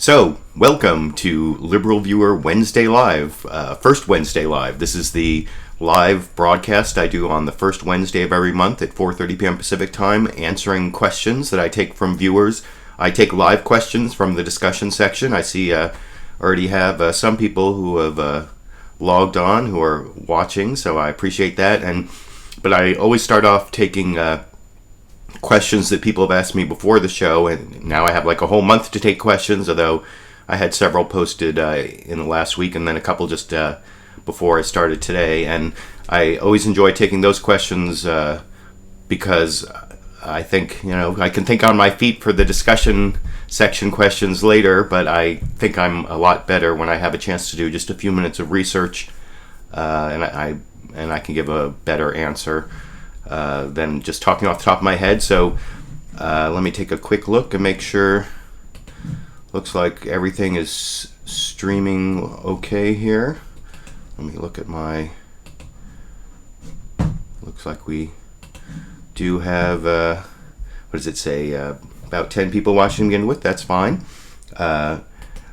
So, welcome to LiberalViewer Wednesday Live, first Wednesday Live. This is the live broadcast I do on the first Wednesday of every month at 4:30 p.m. Pacific Time, answering questions that I take from viewers. I take live questions from the discussion section. I see already have some people who have logged on who are watching, so I appreciate that. But I always start off taking questions that people have asked me before the show, and now I have like a whole month to take questions, although I had several posted in the last week and then a couple just before I started today. And I always enjoy taking those questions because I think, I can think on my feet for the discussion section questions later, but I think I'm a lot better when I have a chance to do just a few minutes of research and I can give a better answer than just talking off the top of my head. So let me take a quick look and make sure. Looks like everything is streaming okay here. Let me look at my. Looks like we do have. What does it say? About 10 people watching to begin with. That's fine. Let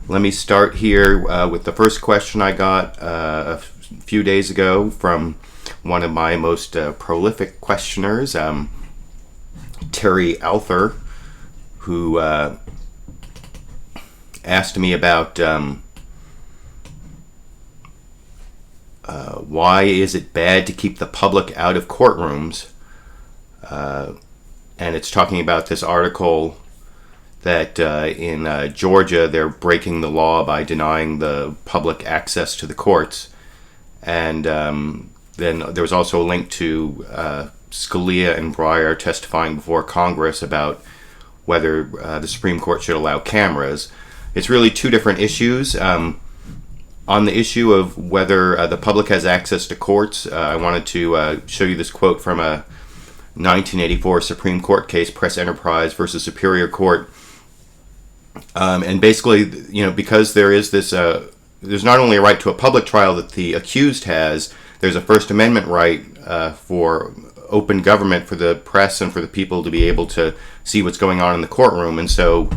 me start here with the first question I got a few days ago from one of my most prolific questioners, Terry Alther, who asked me about why is it bad to keep the public out of courtrooms, and it's talking about this article that in Georgia they're breaking the law by denying the public access to the courts. And then there was also a link to Scalia and Breyer testifying before Congress about whether the Supreme Court should allow cameras. It's really two different issues. On the issue of whether the public has access to courts, I wanted to show you this quote from a 1984 Supreme Court case, Press Enterprise versus Superior Court. And basically, because there is this, there's not only a right to a public trial that the accused has, there's a First Amendment right for open government, for the press and for the people to be able to see what's going on in the courtroom. And so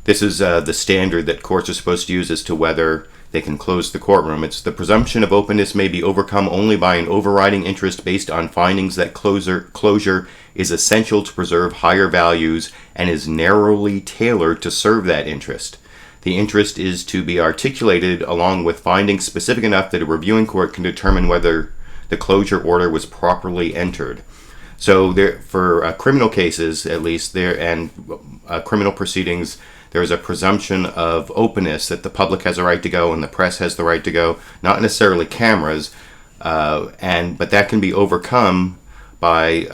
this is the standard that courts are supposed to use as to whether they can close the courtroom. It's the presumption of openness may be overcome only by an overriding interest based on findings that closure is essential to preserve higher values and is narrowly tailored to serve that interest. The interest is to be articulated along with findings specific enough that a reviewing court can determine whether the closure order was properly entered. So for criminal cases, at least, and criminal proceedings, there is a presumption of openness, that the public has a right to go and the press has the right to go, not necessarily cameras, but that can be overcome by,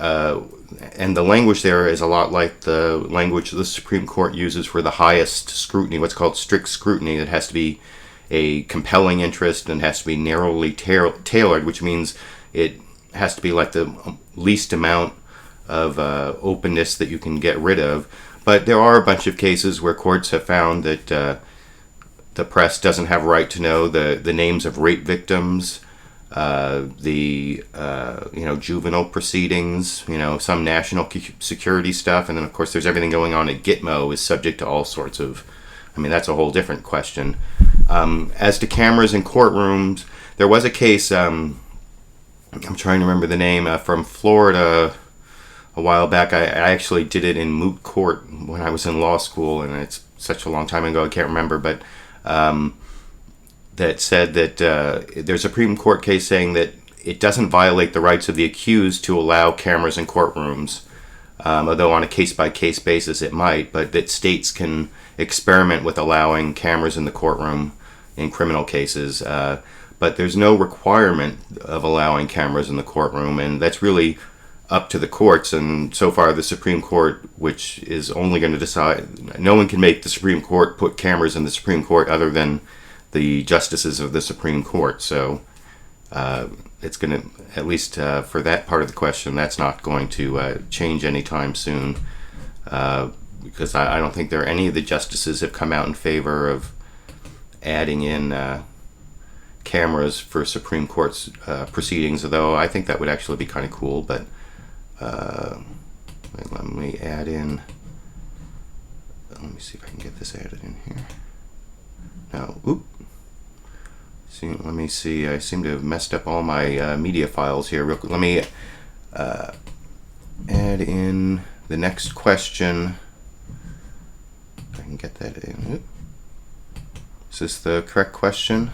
and the language there is a lot like the language the Supreme Court uses for the highest scrutiny, what's called strict scrutiny. It has to be a compelling interest and has to be narrowly tailored, which means it has to be like the least amount of openness that you can get rid of. But there are a bunch of cases where courts have found that the press doesn't have a right to know the names of rape victims, the juvenile proceedings, some national security stuff, and then of course there's everything going on at Gitmo is subject to all sorts of. That's a whole different question. As to cameras in courtrooms, there was a case. I'm trying to remember the name from Florida. A while back, I actually did it in moot court when I was in law school, and it's such a long time ago I can't remember, but that said that there's a Supreme Court case saying that it doesn't violate the rights of the accused to allow cameras in courtrooms, although on a case-by-case basis it might, but that states can experiment with allowing cameras in the courtroom in criminal cases, but there's no requirement of allowing cameras in the courtroom, and that's really up to the courts. And so far the Supreme Court, which is only going to decide, no one can make the Supreme Court put cameras in the Supreme Court other than the justices of the Supreme Court. So it's going to, at least for that part of the question, that's not going to change anytime soon, because I don't think any of the justices have come out in favor of adding in cameras for Supreme Court's proceedings, although I think that would actually be kind of cool. But let me add in, let me see if I can get this added in here. Oop. See, let me see. I seem to have messed up all my media files here. Real quick. Let me add in the next question. If I can get that in. Oop. Is this the correct question?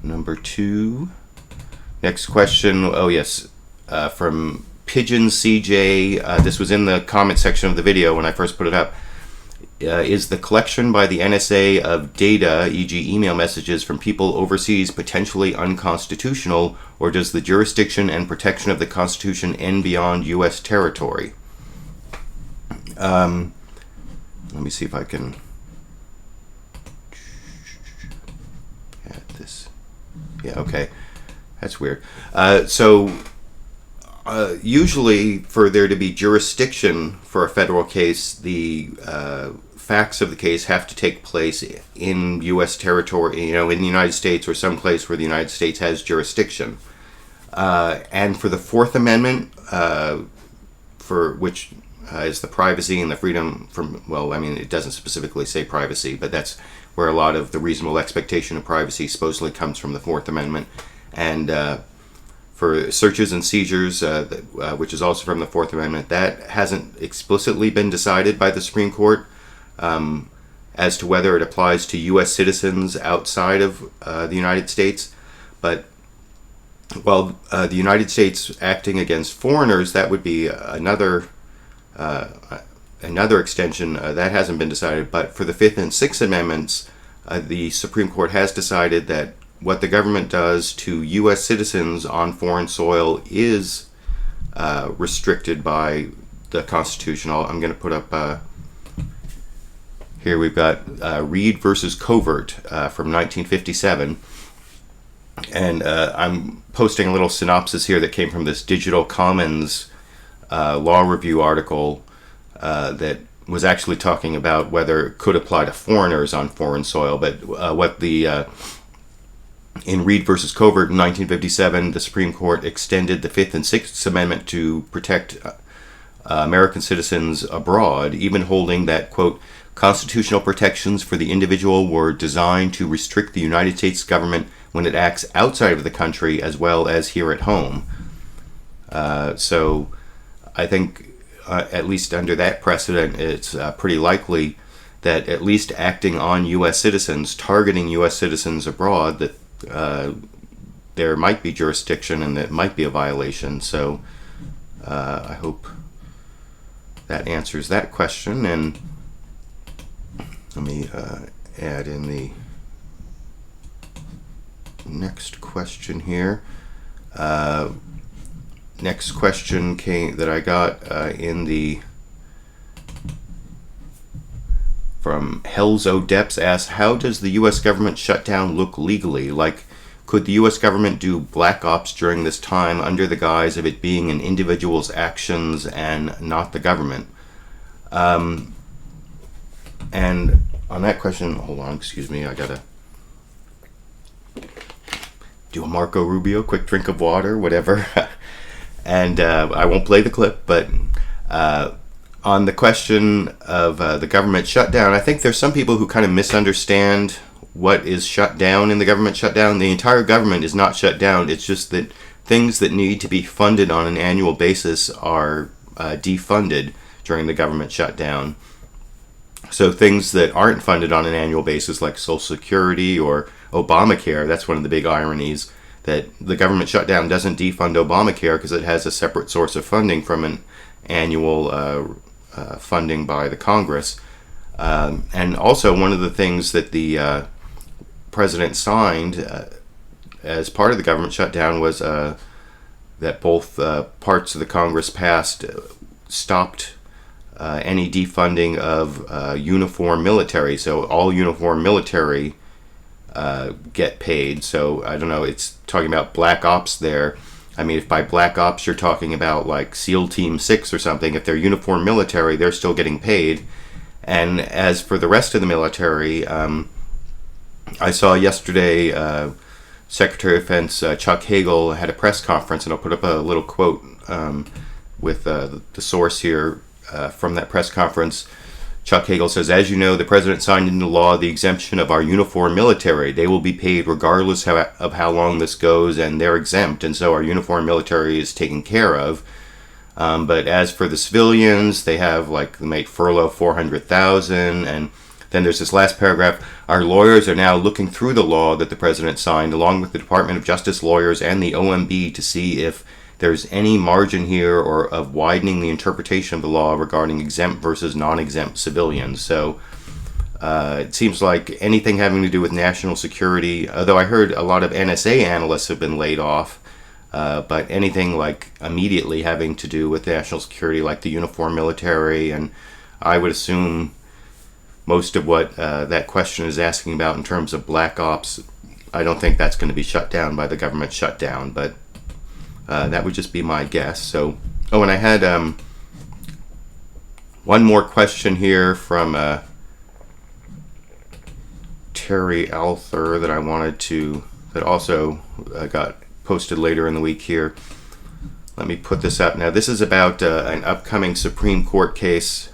Number 2. Next question. Oh yes, from Pigeon CJ. This was in the comment section of the video when I first put it up. Is the collection by the NSA of data, e.g. email messages from people overseas, potentially unconstitutional, or does the jurisdiction and protection of the Constitution end beyond U.S. territory? Let me see if I can add this. Yeah, okay. That's weird. Usually for there to be jurisdiction for a federal case, the facts of the case have to take place in U.S. territory, in the United States or someplace where the United States has jurisdiction. And for the Fourth Amendment, for which is the privacy and the freedom from, it doesn't specifically say privacy, but that's where a lot of the reasonable expectation of privacy supposedly comes from the Fourth Amendment. And for searches and seizures, which is also from the Fourth Amendment, that hasn't explicitly been decided by the Supreme Court as to whether it applies to U.S. citizens outside of the United States. But while the United States acting against foreigners, that would be another extension. That hasn't been decided. But for the Fifth and Sixth Amendments, the Supreme Court has decided that what the government does to U.S. citizens on foreign soil is restricted by the Constitution. I'm going to put up here. We've got Reed versus Covert from 1957, and I'm posting a little synopsis here that came from this Digital Commons law review article that was actually talking about whether it could apply to foreigners on foreign soil. But what the in Reed versus Covert in 1957, the Supreme Court extended the Fifth and Sixth Amendment to protect American citizens abroad, even holding that, quote, constitutional protections for the individual were designed to restrict the United States government when it acts outside of the country as well as here at home. So I think, at least under that precedent, it's pretty likely that at least acting on U.S. citizens, targeting U.S. citizens abroad, that there might be jurisdiction and that might be a violation. So I hope that answers that question. And let me add in the next question here. Next question that I got from Hell's O'Deps asks, how does the U.S. government shutdown look legally? Like, could the U.S. government do black ops during this time under the guise of it being an individual's actions and not the government? And on that question, hold on, excuse me, I gotta do a Marco Rubio, quick drink of water, whatever. And I won't play the clip, but on the question of the government shutdown, I think there's some people who kind of misunderstand what is shut down in the government shutdown. The entire government is not shut down. It's just that things that need to be funded on an annual basis are defunded during the government shutdown. So things that aren't funded on an annual basis, like Social Security or Obamacare, that's one of the big ironies, that the government shutdown doesn't defund Obamacare because it has a separate source of funding from an annual funding by the Congress. And also one of the things that the president signed as part of the government shutdown was that both parts of the Congress passed stopped any defunding of uniform military. So all uniform military get paid. So I don't know, it's talking about black ops there. I mean, if by black ops you're talking about like SEAL Team 6 or something, if they're uniform military, they're still getting paid. And as for the rest of the military, I saw yesterday Secretary of Defense Chuck Hagel had a press conference, and I'll put up a little quote with the source here from that press conference. Chuck Hagel says, as you know, the president signed into law the exemption of our uniformed military. They will be paid regardless of how long this goes, and they're exempt, and so our uniformed military is taken care of. But as for the civilians, they have, like, they might furlough 400,000, and then there's this last paragraph. Our lawyers are now looking through the law that the president signed, along with the Department of Justice lawyers and the OMB, to see if there's any margin here or of widening the interpretation of the law regarding exempt versus non-exempt civilians. So it seems like anything having to do with national security, although I heard a lot of NSA analysts have been laid off, but anything like immediately having to do with national security, like the uniformed military, and I would assume most of what that question is asking about in terms of black ops, I don't think that's going to be shut down by the government shutdown, but that would just be my guess. So, and I had one more question here from Terry Alther that I wanted to, that also got posted later in the week here. Let me put this up. Now, this is about an upcoming Supreme Court case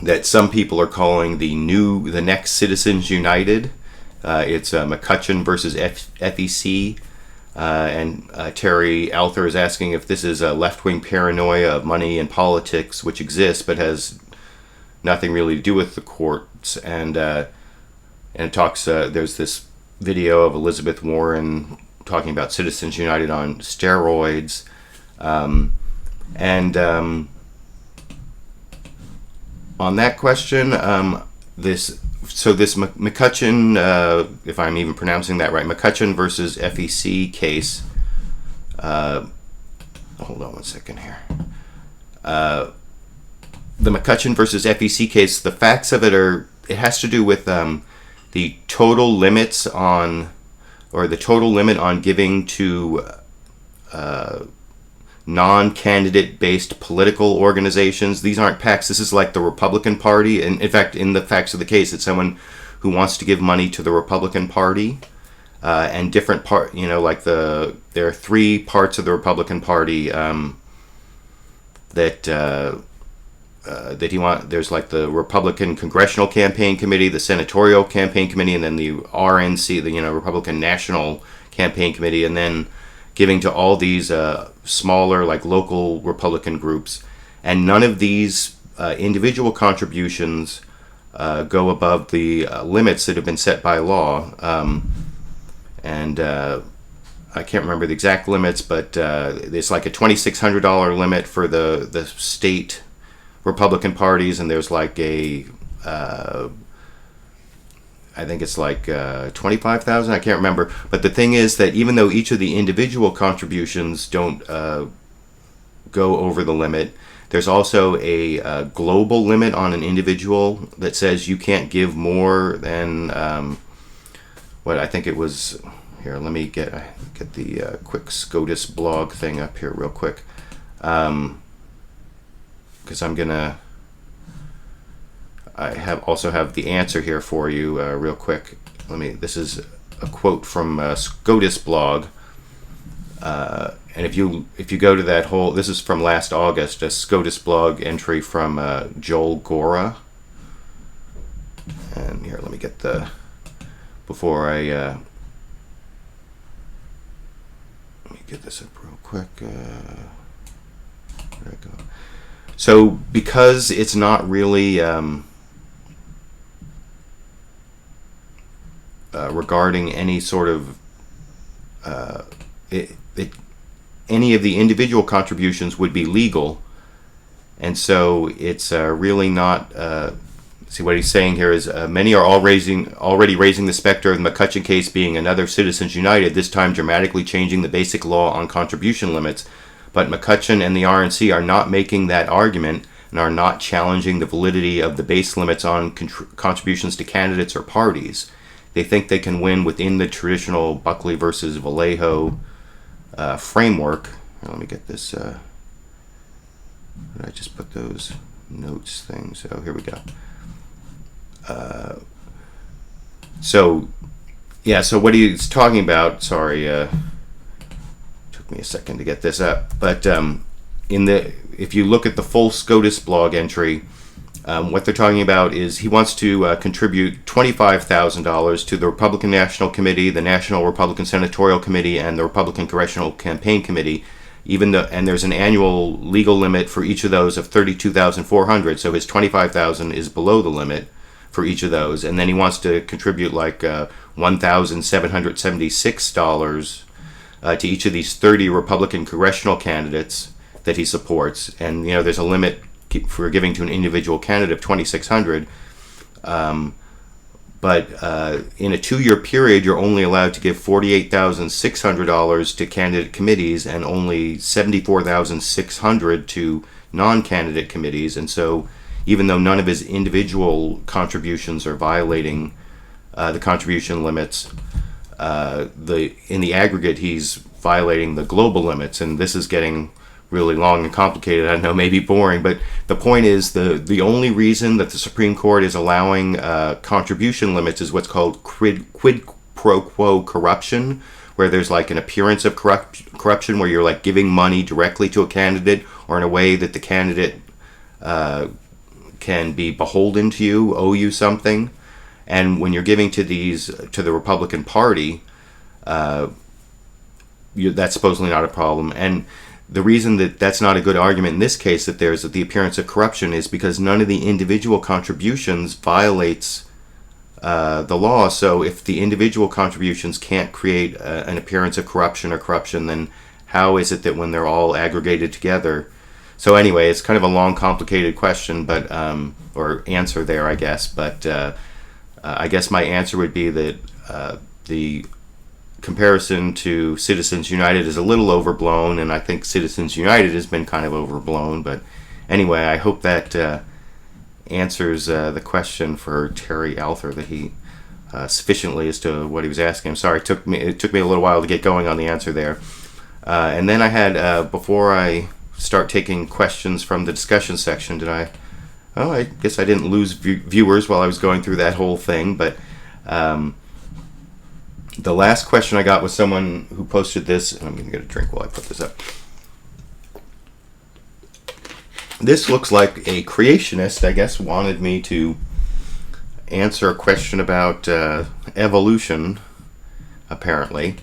that some people are calling the next Citizens United. It's McCutchen versus FEC, and Terry Alther is asking if this is a left-wing paranoia of money and politics, which exists but has nothing really to do with the courts. And it talks. There's this video of Elizabeth Warren talking about Citizens United on steroids, and on that question, this McCutchen, if I'm even pronouncing that right, McCutchen versus FEC case. Hold on one second here. The McCutchen versus FEC case, the facts of it it has to do with the total limits on, or the total limit on giving to non-candidate based political organizations. These aren't PACs. This is like the Republican Party. And in fact, in the facts of the case, it's someone who wants to give money to the Republican Party, and different like there are three parts of the Republican Party that he wants. There's like the Republican Congressional Campaign Committee, the Senatorial Campaign Committee, and then the RNC, the Republican National Campaign Committee, and then giving to all these smaller, like local Republican groups. And none of these individual contributions go above the limits that have been set by law. And I can't remember the exact limits, but it's like a $2,600 limit for the state Republican parties, and there's like a I think it's like 25,000. I can't remember. But the thing is that even though each of the individual contributions don't go over the limit, there's also a global limit on an individual that says you can't give more than what I think it was. Here, let me get the quick SCOTUS blog thing up here real quick, because I also have the answer here for you real quick. This is a quote from SCOTUS blog, and if you go to that whole, this is from last August, a SCOTUS blog entry from Joel Gora. And here, let me get before I let me get this up real quick. There I go. So because it's not really regarding any sort of any of the individual contributions would be legal, and so it's really not. See, what he's saying here is many are already raising the specter of the McCutchen case being another Citizens United, this time dramatically changing the basic law on contribution limits. But McCutchen and the RNC are not making that argument and are not challenging the validity of the base limits on contributions to candidates or parties. They think they can win within the traditional Buckley versus Vallejo framework. Here, let me get this. Did I just put those notes things? Oh, here we go. So what he's talking about, sorry, took me a second to get this up, but if you look at the full SCOTUS blog entry, what they're talking about is he wants to contribute $25,000 to the Republican National Committee, the National Republican Senatorial Committee, and the Republican Congressional Campaign Committee. And there's an annual legal limit for each of those of $32,400. So his $25,000 is below the limit for each of those, and then he wants to contribute like $1,776 to each of these 30 Republican congressional candidates that he supports. And there's a limit for giving to an individual candidate of $2,600. But in a 2-year period, you're only allowed to give $48,600 to candidate committees and only $74,600 to non-candidate committees. And so even though none of his individual contributions are violating the contribution limits, in the aggregate, he's violating the global limits. And this is getting really long and complicated. I know, maybe boring, but the point is the only reason that the Supreme Court is allowing contribution limits is what's called quid pro quo corruption, where there's like an appearance of corruption, where you're like giving money directly to a candidate or in a way that the candidate can be beholden to you, owe you something. And when you're giving to the Republican Party, that's supposedly not a problem. And the reason that that's not a good argument in this case, that there's the appearance of corruption, is because none of the individual contributions violates the law. So if the individual contributions can't create an appearance of corruption, then how is it that when they're all aggregated together? So anyway, it's kind of a long, complicated question, but or answer there, I guess. But I guess my answer would be that the comparison to Citizens United is a little overblown, and I think Citizens United has been kind of overblown. But anyway, I hope that answers the question for Terry Alther, that he sufficiently as to what he was asking. I'm sorry, it took me a little while to get going on the answer there. And then I had, before I start taking questions from the discussion section, I guess I didn't lose viewers while I was going through that whole thing, but the last question I got was someone who posted this, and I'm going to get a drink while I put this up. This looks like a creationist, I guess, wanted me to answer a question about evolution, apparently.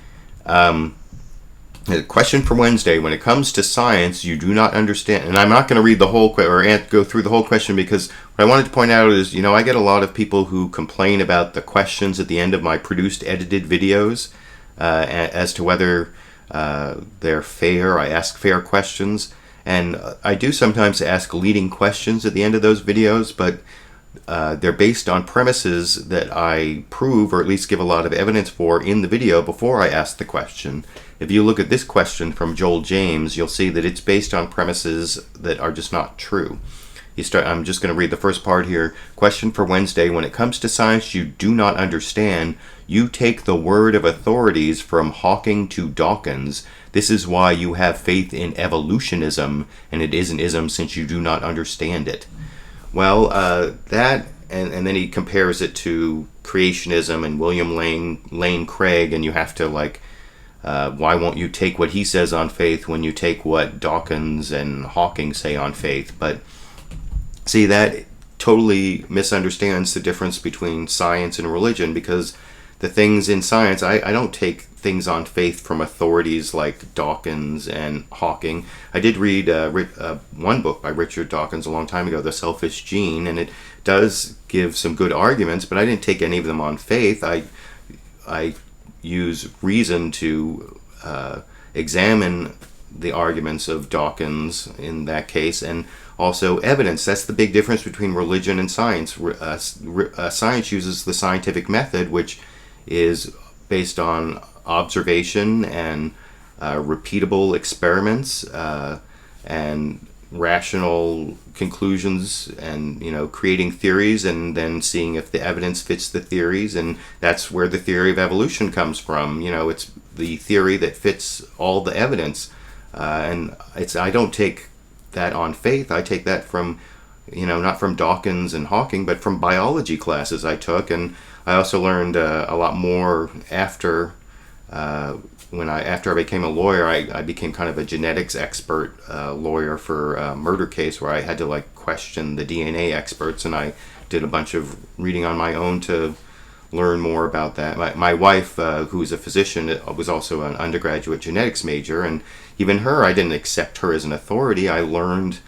A question for Wednesday: when it comes to science, you do not understand. And I'm not going to read the whole go through the whole question, because what I wanted to point out is, I get a lot of people who complain about the questions at the end of my produced, edited videos as to whether they're fair. I ask fair questions, and I do sometimes ask leading questions at the end of those videos, but they're based on premises that I prove, or at least give a lot of evidence for, in the video before I ask the question. If you look at this question from Joel James, you'll see that it's based on premises that are just not true. I'm just going to read the first part here. Question for Wednesday: when it comes to science you do not understand, you take the word of authorities from Hawking to Dawkins. This is why you have faith in evolutionism, and it is an ism since you do not understand it. Well, that, and then he compares it to creationism and William Lane Craig, and you have to why won't you take what he says on faith when you take what Dawkins and Hawking say on faith? But see, that totally misunderstands the difference between science and religion, because the things in science, I don't take things on faith from authorities like Dawkins and Hawking. I did read one book by Richard Dawkins a long time ago, The Selfish Gene, and it does give some good arguments, but I didn't take any of them on faith. I use reason to examine the arguments of Dawkins in that case, and also evidence. That's the big difference between religion and science. Science uses the scientific method, which is based on observation and repeatable experiments and rational conclusions, and creating theories and then seeing if the evidence fits the theories. And that's where the theory of evolution comes from. It's the theory that fits all the evidence, and I don't take that on faith. I take that from not from Dawkins and Hawking, but from biology classes I took. And I also learned a lot more after after I became a lawyer, I became kind of a genetics expert lawyer for a murder case where I had to like question the DNA experts, and I did a bunch of reading on my own to learn more about that. My wife, who's a physician, was also an undergraduate genetics major, and even her, I didn't accept her as an authority. I learned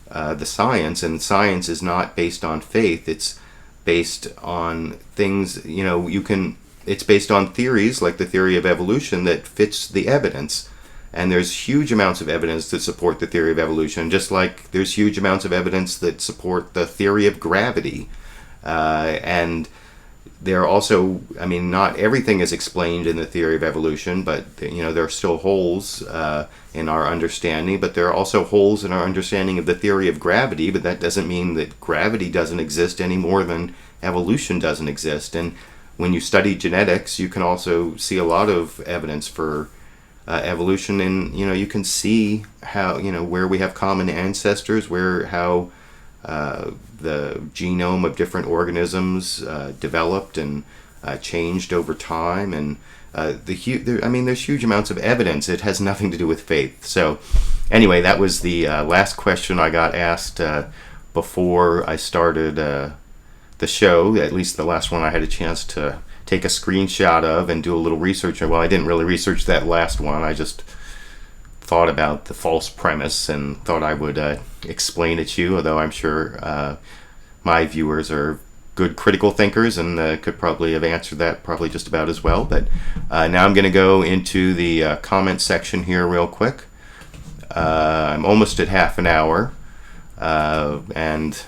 the science, and science is not based on faith. It's based on things, it's based on theories like the theory of evolution that fits the evidence. And there's huge amounts of evidence that support the theory of evolution, just like there's huge amounts of evidence that support the theory of gravity. And there are also, not everything is explained in the theory of evolution, but there are still holes in our understanding. But there are also holes in our understanding of the theory of gravity. But that doesn't mean that gravity doesn't exist any more than evolution doesn't exist. And when you study genetics, you can also see a lot of evidence for evolution, and you can see how where we have common ancestors, how the genome of different organisms developed and changed over time, and there's huge amounts of evidence. It has nothing to do with faith. So anyway, that was the last question I got asked before I started the show, at least the last one I had a chance to take a screenshot of and do a little research. Well, I didn't really research that last one. I just thought about the false premise and thought I would explain it to you, although I'm sure my viewers are good critical thinkers and could probably have answered that probably just about as well. But now I'm going to go into the comment section here real quick. I'm almost at half an hour, and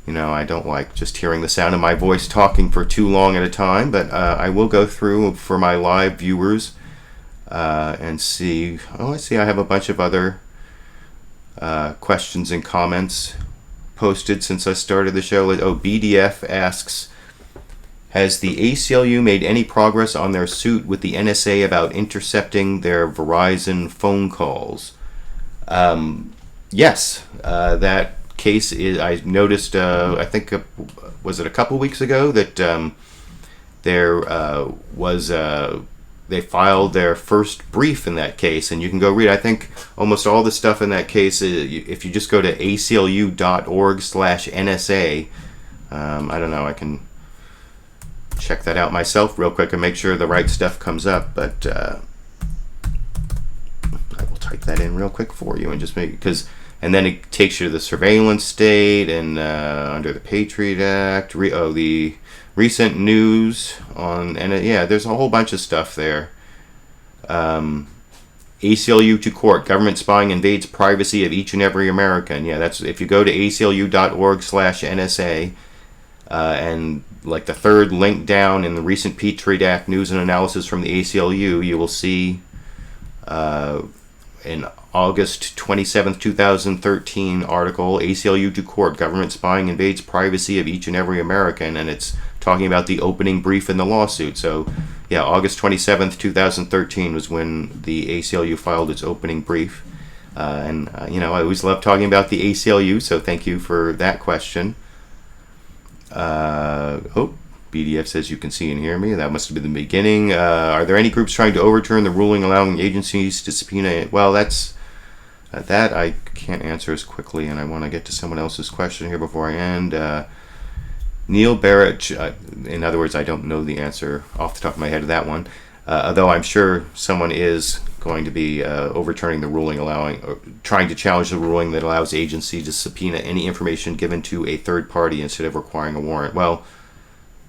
I don't like just hearing the sound of my voice talking for too long at a time, but I will go through for my live viewers and see. Oh, I see I have a bunch of other questions and comments posted since I started the show. Oh, BDF asks, has the ACLU made any progress on their suit with the NSA about intercepting their Verizon phone calls? Yes, that case is. I noticed. I think was it a couple weeks ago that there was. They filed their first brief in that case, and you can go read. I think almost all the stuff in that case. If you just go to aclu.org/NSA, I don't know. I can check that out myself real quick and make sure the right stuff comes up. But I will type that in real quick for you and just make and then it takes you to the surveillance state and under the Patriot Act. The recent news on, and there's a whole bunch of stuff there. ACLU to court. Government spying invades privacy of each and every American. Yeah, that's if you go to aclu.org/NSA and like the third link down in the recent Patriot Act news and analysis from the ACLU, you will see in August 27th, 2013 article, ACLU to court, government spying invades privacy of each and every American, and it's talking about the opening brief in the lawsuit. So, yeah, August 27th, 2013 was when the ACLU filed its opening brief. I always love talking about the ACLU, so thank you for that question. BDF says you can see and hear me. That must have been the beginning. Are there any groups trying to overturn the ruling allowing agencies to subpoena? Well, that I can't answer as quickly, and I want to get to someone else's question here before I end. Neil Barrett, in other words, I don't know the answer off the top of my head to that one, although I'm sure someone is going to be overturning the ruling trying to challenge the ruling that allows agency to subpoena any information given to a third party instead of requiring a warrant. Well,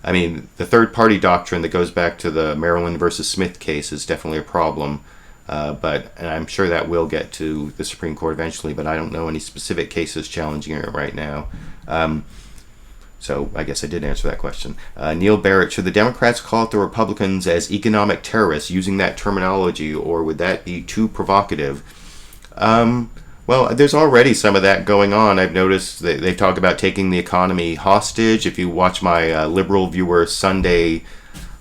I mean, the third-party doctrine that goes back to the Maryland versus Smith case is definitely a problem, and I'm sure that will get to the Supreme Court eventually, but I don't know any specific cases challenging it right now. So I guess I did answer that question. Neil Barrett, should the Democrats call out the Republicans as economic terrorists using that terminology, or would that be too provocative? Well, there's already some of that going on. I've noticed that they talk about taking the economy hostage. If you watch my LiberalViewer Sunday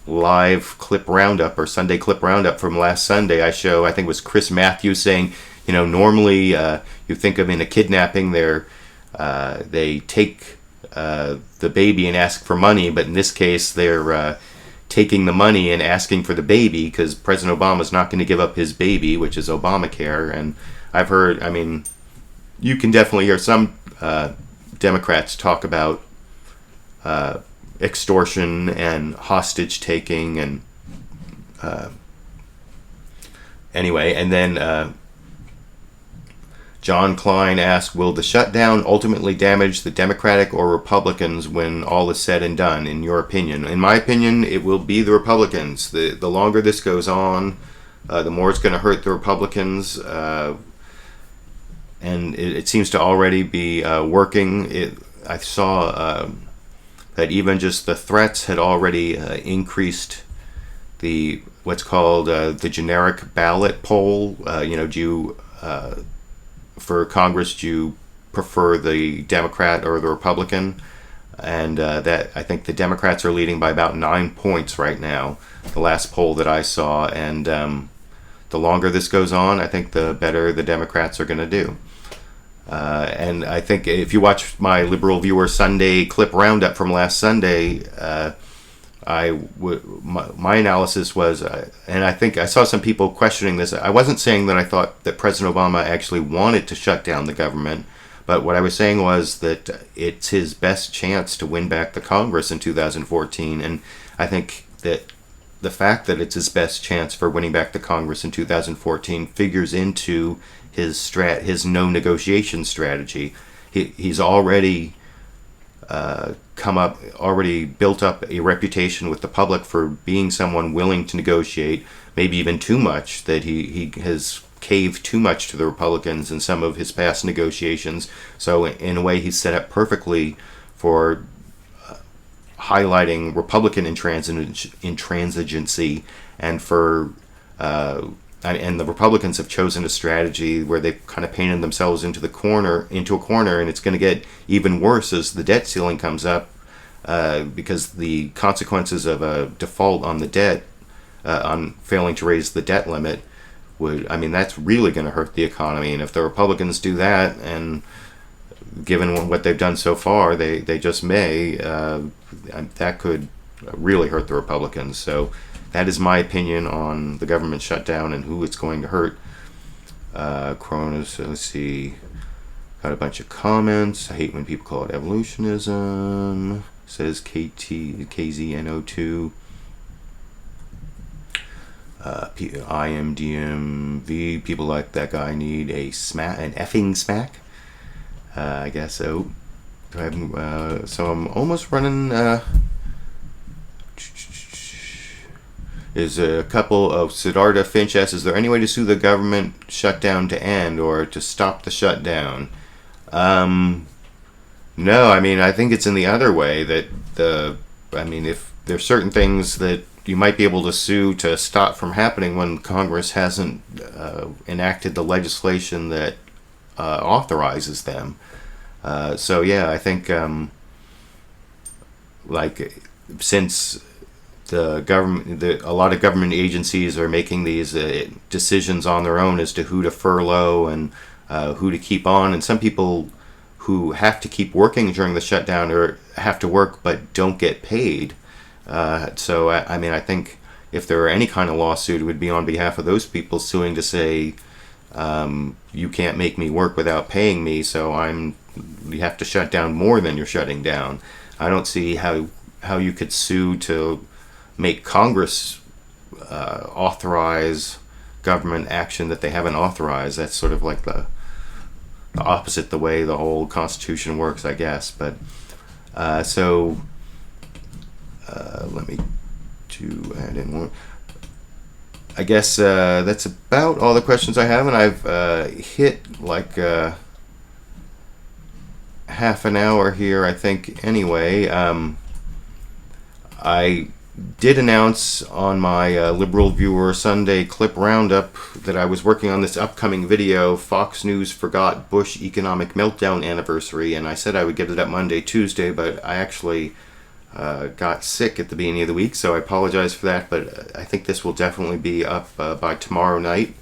live clip roundup or Sunday clip roundup from last Sunday, I think it was Chris Matthews saying, normally you think of in a kidnapping, they take the baby and ask for money, but in this case they're taking the money and asking for the baby, because President Obama's not going to give up his baby, which is Obamacare. And I've heard, I mean, you can definitely hear some Democrats talk about extortion and hostage taking, and anyway, and then John Klein asked, will the shutdown ultimately damage the Democratic or Republicans when all is said and done, in your opinion? In my opinion, it will be the Republicans. The longer this goes on, the more it's going to hurt the Republicans, and it seems to already be working. I saw that even just the threats had already increased the what's called the generic ballot poll. Do you for Congress, do you prefer the Democrat or the Republican? And that I think the Democrats are leading by about 9 points right now, the last poll that I saw. And the longer this goes on, I think the better the Democrats are going to do. And I think if you watch my LiberalViewer Sunday clip roundup from last Sunday, my analysis was, and I think I saw some people questioning this. I wasn't saying that I thought that President Obama actually wanted to shut down the government, but what I was saying was that it's his best chance to win back the Congress in 2014, and I think that the fact that it's his best chance for winning back the Congress in 2014 figures into his no negotiation strategy. He's already already built up a reputation with the public for being someone willing to negotiate, maybe even too much, that he has caved too much to the Republicans in some of his past negotiations. So in a way, he's set up perfectly for highlighting Republican intransigency, and for and the Republicans have chosen a strategy where they've kind of painted themselves into a corner, and it's going to get even worse as the debt ceiling comes up, because the consequences of a default on the debt, on failing to raise the debt limit, that's really going to hurt the economy. And if the Republicans do that, and given what they've done so far, they just may, that could really hurt the Republicans. So that is my opinion on the government shutdown and who it's going to hurt. Cronus, let's see, got a bunch of comments. I hate when people call it evolutionism, says KZNO2. IMDMV, people like that guy need an effing smack. I guess so. So I'm almost running. Is a couple of Siddhartha Finch asks, is there any way to sue the government shutdown to end or to stop the shutdown? No, I think it's in the other way, that if there's certain things that you might be able to sue to stop from happening when Congress hasn't enacted the legislation that authorizes them. So yeah, I think since the government, a lot of government agencies are making these decisions on their own as to who to furlough and who to keep on, and some people who have to keep working during the shutdown or have to work but don't get paid. So I think if there were any kind of lawsuit, it would be on behalf of those people suing to say, you can't make me work without paying me, so you have to shut down more than you're shutting down. I don't see how you could sue to make Congress authorize government action that they haven't authorized. That's sort of like the opposite the way the whole Constitution works, I guess. But let me add in one. I guess that's about all the questions I have, and I've hit like half an hour here, I think. Anyway, I did announce on my LiberalViewer Sunday clip roundup that I was working on this upcoming video, Fox News Forgot Bush Economic Meltdown Anniversary, and I said I would get it up Monday, Tuesday, but I actually got sick at the beginning of the week, so I apologize for that, but I think this will definitely be up by tomorrow night,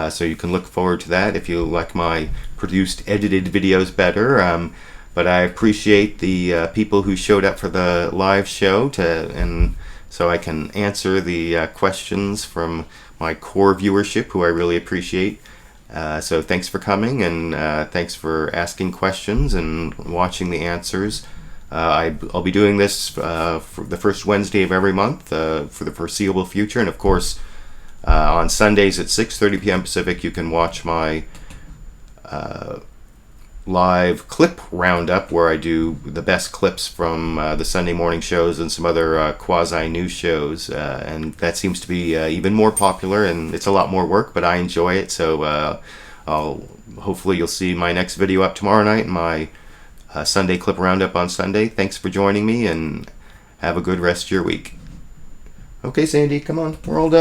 so you can look forward to that if you like my produced, edited videos better. But I appreciate the people who showed up for the live show and so I can answer the questions from my core viewership, who I really appreciate. So thanks for coming, and thanks for asking questions and watching the answers. I'll be doing this for the first Wednesday of every month for the foreseeable future, and of course on Sundays at 6:30 p.m. Pacific you can watch my live clip roundup, where I do the best clips from the Sunday morning shows and some other quasi-news shows, and that seems to be even more popular, and it's a lot more work, but I enjoy it. So hopefully you'll see my next video up tomorrow night, and my Sunday clip roundup on Sunday. Thanks for joining me, and have a good rest of your week. Okay, Sandy, come on, we're all done.